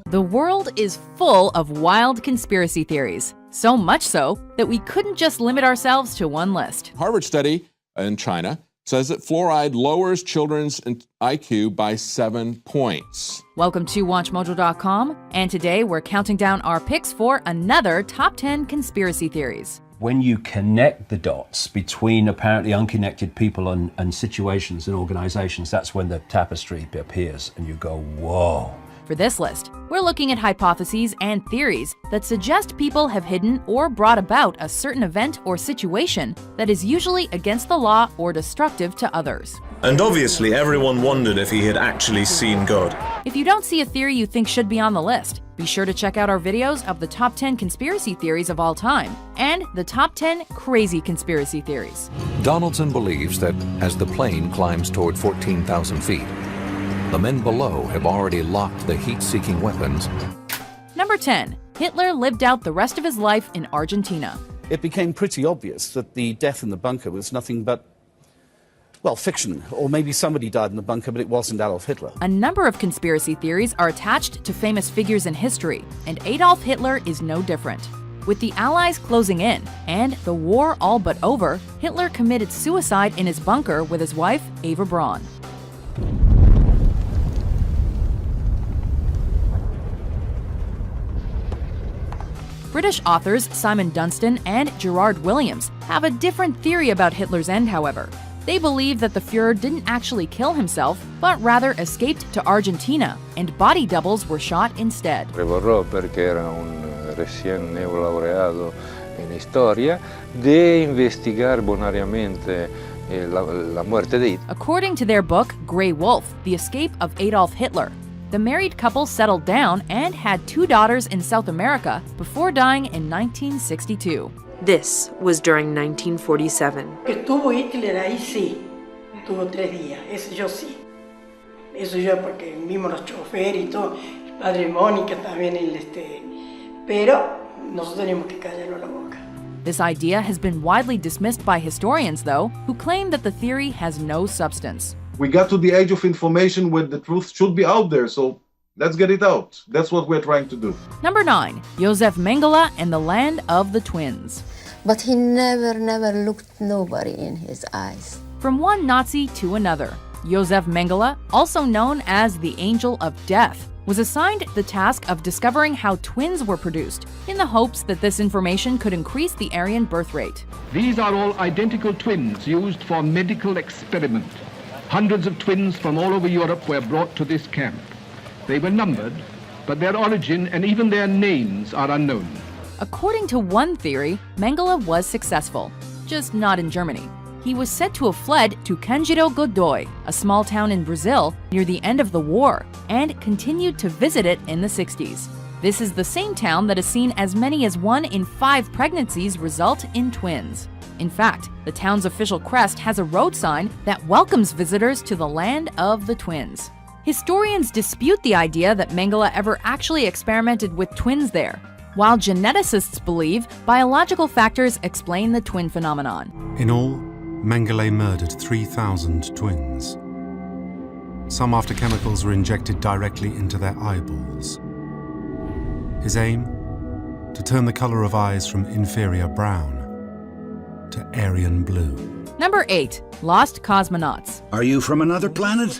The world is full of wild conspiracy theories, so much so that we couldn't just limit ourselves to one list. Harvard study in China says that fluoride lowers children's IQ by 7 points. Welcome to WatchMojo.com, and today we're counting down our picks for another top 10 conspiracy theories. When you connect the dots between apparently unconnected people and situations and organizations, that's when the tapestry appears and you go, whoa. For this list, we're looking at hypotheses and theories that suggest people have hidden or brought about a certain event or situation that is usually against the law or destructive to others. And obviously everyone wondered if he had actually seen God. If you don't see a theory you think should be on the list, be sure to check out our videos of the top 10 conspiracy theories of all time and the top 10 crazy conspiracy theories. Donaldson believes that as the plane climbs toward 14,000 feet, the men below have already locked the heat-seeking weapons. Number 10. Hitler lived out the rest of his life in Argentina. It became pretty obvious that the death in the bunker was nothing but, well, fiction. Or maybe somebody died in the bunker, but it wasn't Adolf Hitler. A number of conspiracy theories are attached to famous figures in history, and Adolf Hitler is no different. With the Allies closing in and the war all but over, Hitler committed suicide in his bunker with his wife, Eva Braun. British authors Simon Dunstan and Gerard Williams have a different theory about Hitler's end, however. They believe that the Fuhrer didn't actually kill himself, but rather escaped to Argentina, and body doubles were shot instead. Prevorrò, perché era un recién neolaureado en historia, de investigar bonariamente la muerte de Hitler. According to their book, Grey Wolf, The Escape of Adolf Hitler, the married couple settled down and had 2 daughters in South America before dying in 1962. This was during 1947. Estuvo Hitler ahí, sí. Estuvo 3 días. Eso yo sí. Eso yo porque vimos los choferes y todo. El padre Mónica también, pero nosotros tenemos que callarlo la boca. This idea has been widely dismissed by historians, though, who claim that the theory has no substance. We got to the age of information where the truth should be out there, so let's get it out. That's what we're trying to do. Number 9. Josef Mengele and the Land of the Twins. But he never looked nobody in his eyes. From one Nazi to another, Josef Mengele, also known as the Angel of Death, was assigned the task of discovering how twins were produced, in the hopes that this information could increase the Aryan birth rate. These are all identical twins used for medical experiment. Hundreds of twins from all over Europe were brought to this camp. They were numbered, but their origin and even their names are unknown. According to one theory, Mengele was successful, just not in Germany. He was said to have fled to Candido Godoy, a small town in Brazil near the end of the war, and continued to visit it in the 60s. This is the same town that has seen as many as 1 in 5 pregnancies result in twins. In fact, the town's official crest has a road sign that welcomes visitors to the Land of the Twins. Historians dispute the idea that Mengele ever actually experimented with twins there, while geneticists believe biological factors explain the twin phenomenon. In all, Mengele murdered 3,000 twins. Some after chemicals were injected directly into their eyeballs. His aim? To turn the color of eyes from inferior brown to Aryan blue. Number 8. Lost Cosmonauts. Are you from another planet?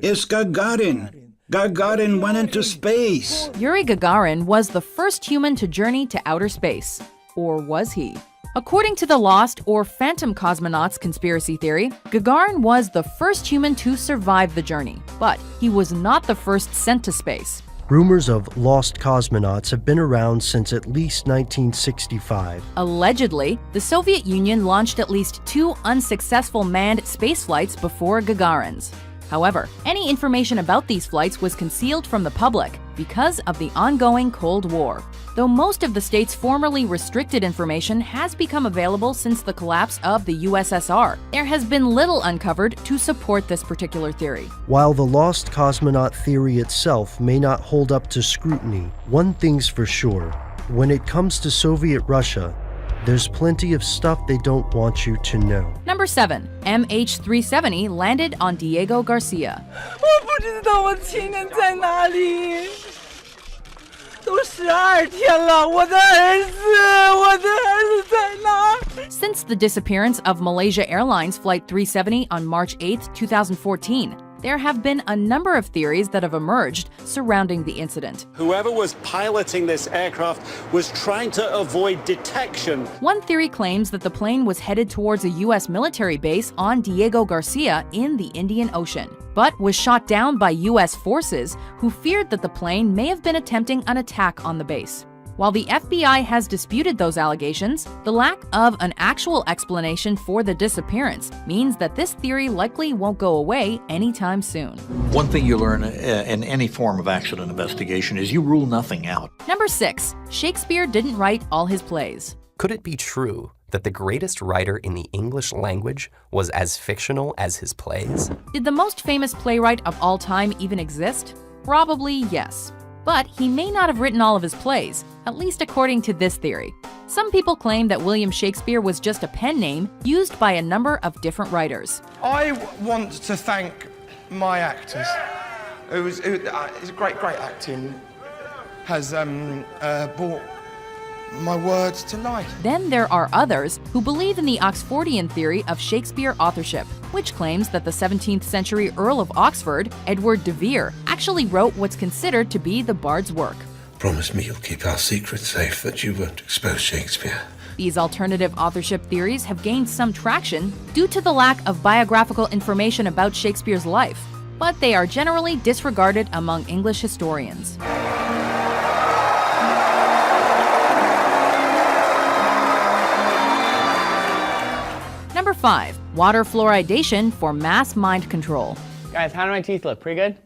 It's Gagarin. Gagarin went into space. Yuri Gagarin was the first human to journey to outer space. Or was he? According to the Lost or Phantom Cosmonauts conspiracy theory, Gagarin was the first human to survive the journey, but he was not the first sent to space. Rumors of lost cosmonauts have been around since at least 1965. Allegedly, the Soviet Union launched at least 2 unsuccessful manned spaceflights before Gagarin's. However, any information about these flights was concealed from the public because of the ongoing Cold War. Though most of the state's formerly restricted information has become available since the collapse of the USSR, there has been little uncovered to support this particular theory. While the lost cosmonaut theory itself may not hold up to scrutiny, one thing's for sure: when it comes to Soviet Russia, there's plenty of stuff they don't want you to know. Number 7. MH370 landed on Diego Garcia. Since the disappearance of Malaysia Airlines Flight 370 on March 8, 2014, there have been a number of theories that have emerged surrounding the incident. Whoever was piloting this aircraft was trying to avoid detection. One theory claims that the plane was headed towards a U.S. military base on Diego Garcia in the Indian Ocean, but was shot down by U.S. forces who feared that the plane may have been attempting an attack on the base. While the FBI has disputed those allegations, the lack of an actual explanation for the disappearance means that this theory likely won't go away anytime soon. One thing you learn in any form of accident investigation is you rule nothing out. Number 6. Shakespeare didn't write all his plays. Could it be true that the greatest writer in the English language was as fictional as his plays? Did the most famous playwright of all time even exist? Probably yes. But he may not have written all of his plays, at least according to this theory. Some people claim that William Shakespeare was just a pen name used by a number of different writers. I want to thank my actors. It's great acting has brought my words to life. Then there are others who believe in the Oxfordian theory of Shakespeare authorship, which claims that the 17th century Earl of Oxford, Edward de Vere, actually wrote what's considered to be the Bard's work. Promise me you'll keep our secret safe, that you won't expose Shakespeare. These alternative authorship theories have gained some traction due to the lack of biographical information about Shakespeare's life, but they are generally disregarded among English historians. Number 5. Water fluoridation for mass mind control. Guys, how do my teeth look? Pretty good?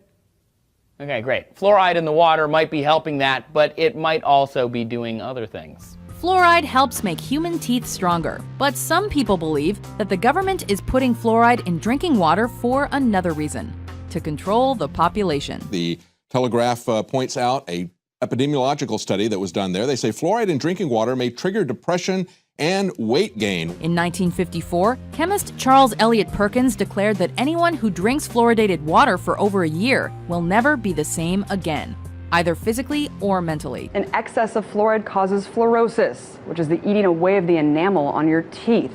Okay, great. Fluoride in the water might be helping that, but it might also be doing other things. Fluoride helps make human teeth stronger, but some people believe that the government is putting fluoride in drinking water for another reason: to control the population. The Telegraph points out a epidemiological study that was done there. They say fluoride in drinking water may trigger depression and weight gain. In 1954, chemist Charles Eliot Perkins declared that anyone who drinks fluoridated water for over a year will never be the same again, either physically or mentally. An excess of fluoride causes fluorosis, which is the eating away of the enamel on your teeth.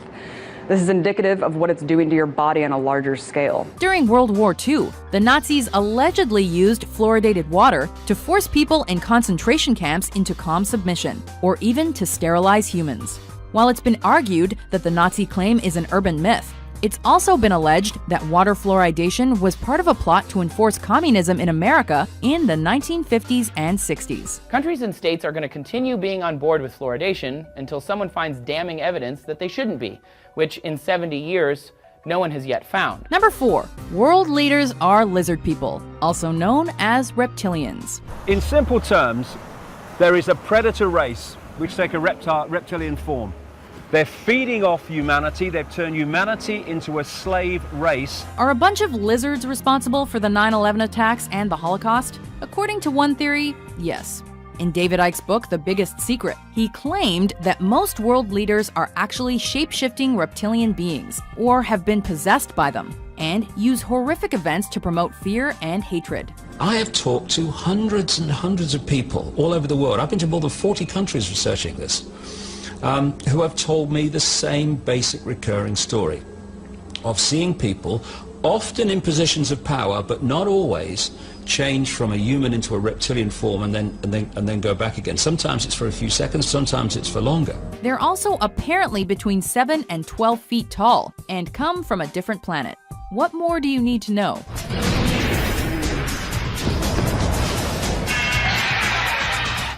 This is indicative of what it's doing to your body on a larger scale. During World War II, the Nazis allegedly used fluoridated water to force people in concentration camps into calm submission, or even to sterilize humans. While it's been argued that the Nazi claim is an urban myth, it's also been alleged that water fluoridation was part of a plot to enforce communism in America in the 1950s and 60s. Countries and states are going to continue being on board with fluoridation until someone finds damning evidence that they shouldn't be, which in 70 years, no one has yet found. Number 4. World leaders are lizard people, also known as reptilians. In simple terms, there is a predator race which take a reptilian form. They're feeding off humanity. They've turned humanity into a slave race. Are a bunch of lizards responsible for the 9/11 attacks and the Holocaust? According to one theory, yes. In David Icke's book, The Biggest Secret, he claimed that most world leaders are actually shape-shifting reptilian beings, or have been possessed by them, and use horrific events to promote fear and hatred. I have talked to hundreds and hundreds of people all over the world. I've been to more than 40 countries researching this, who have told me the same basic recurring story of seeing people, often in positions of power, but not always, change from a human into a reptilian form and then go back again. Sometimes it's for a few seconds, sometimes it's for longer. They're also apparently between 7 and 12 feet tall and come from a different planet. What more do you need to know?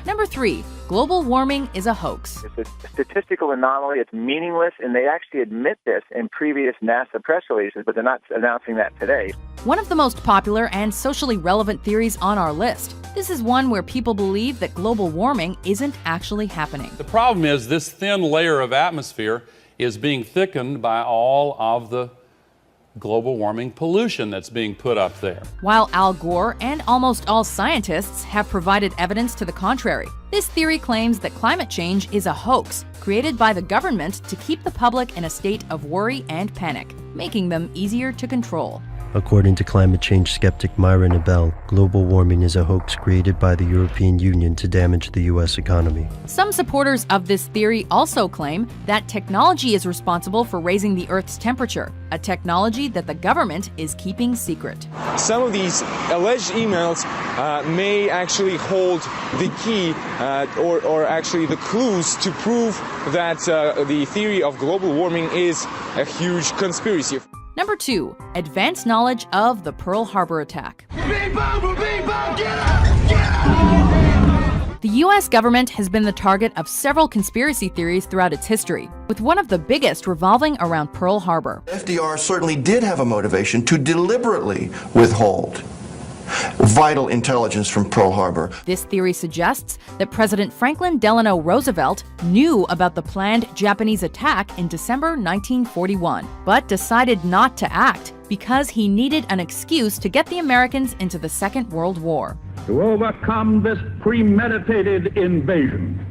Number 3. Global warming is a hoax. It's a statistical anomaly. It's meaningless, and they actually admit this in previous NASA press releases, but they're not announcing that today. One of the most popular and socially relevant theories on our list. This is one where people believe that global warming isn't actually happening. The problem is this thin layer of atmosphere is being thickened by all of the global warming pollution that's being put up there. While Al Gore and almost all scientists have provided evidence to the contrary, this theory claims that climate change is a hoax created by the government to keep the public in a state of worry and panic, making them easier to control. According to climate change skeptic Myra Nabel, global warming is a hoax created by the European Union to damage the U.S. economy. Some supporters of this theory also claim that technology is responsible for raising the Earth's temperature, a technology that the government is keeping secret. Some of these alleged emails may actually hold the key or actually the clues to prove that the theory of global warming is a huge conspiracy. Number 2, advanced knowledge of the Pearl Harbor attack. The U.S. government has been the target of several conspiracy theories throughout its history, with one of the biggest revolving around Pearl Harbor. FDR certainly did have a motivation to deliberately withhold vital intelligence from Pearl Harbor. This theory suggests that President Franklin Delano Roosevelt knew about the planned Japanese attack in December 1941, but decided not to act because he needed an excuse to get the Americans into the Second World War. To overcome this premeditated invasion,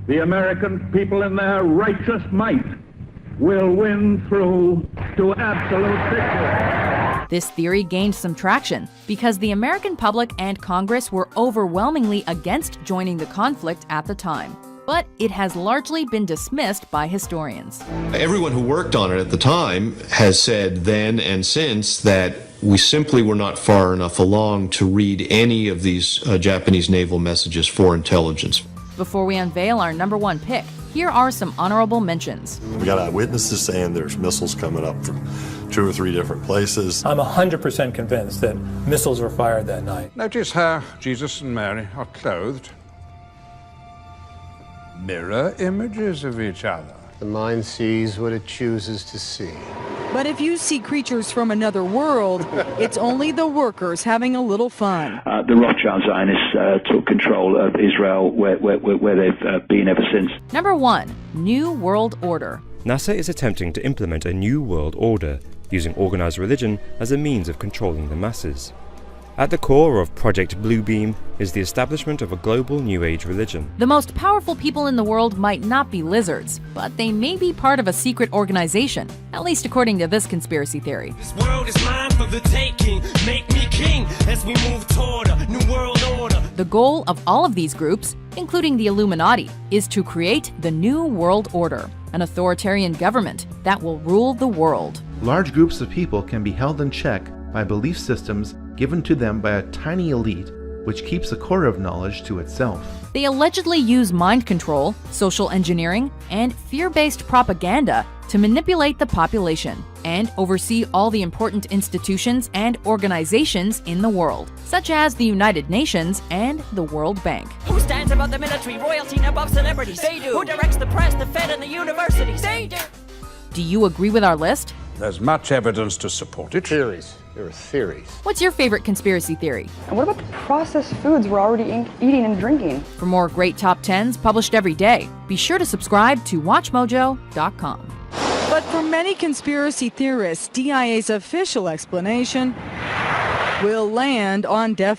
the American people in their righteous might will win through to absolute victory. This theory gained some traction because the American public and Congress were overwhelmingly against joining the conflict at the time. But it has largely been dismissed by historians. Everyone who worked on it at the time has said then and since that we simply were not far enough along to read any of these Japanese naval messages for intelligence. Before we unveil our number 1 pick, here are some honorable mentions. We got eyewitnesses saying there's missiles coming up from 2 or 3 different places. I'm 100% convinced that missiles were fired that night. Notice how Jesus and Mary are clothed. Mirror images of each other. The mind sees what it chooses to see. But if you see creatures from another world, it's only the workers having a little fun. The Rothschild Zionists took control of Israel, where they've been ever since. Number 1, New World Order. NASA is attempting to implement a new world order, using organized religion as a means of controlling the masses. At the core of Project Bluebeam is the establishment of a global New Age religion. The most powerful people in the world might not be lizards, but they may be part of a secret organization, at least according to this conspiracy theory. This world is mine for the taking. Make me king as we move toward a new world order. The goal of all of these groups, including the Illuminati, is to create the New World Order, an authoritarian government that will rule the world. Large groups of people can be held in check by belief systems given to them by a tiny elite, which keeps the core of knowledge to itself. They allegedly use mind control, social engineering, and fear-based propaganda to manipulate the population and oversee all the important institutions and organizations in the world, such as the United Nations and the World Bank. Who stands above the military, royalty, and above celebrities? They do. Who directs the press, the Fed, and the universities? They do. Do you agree with our list? There's much evidence to support it. Theories. There are theories. What's your favorite conspiracy theory? And what about the processed foods we're already eating and drinking? For more great top 10s published every day, be sure to subscribe to WatchMojo.com. But for many conspiracy theorists, DIA's official explanation will land on deaf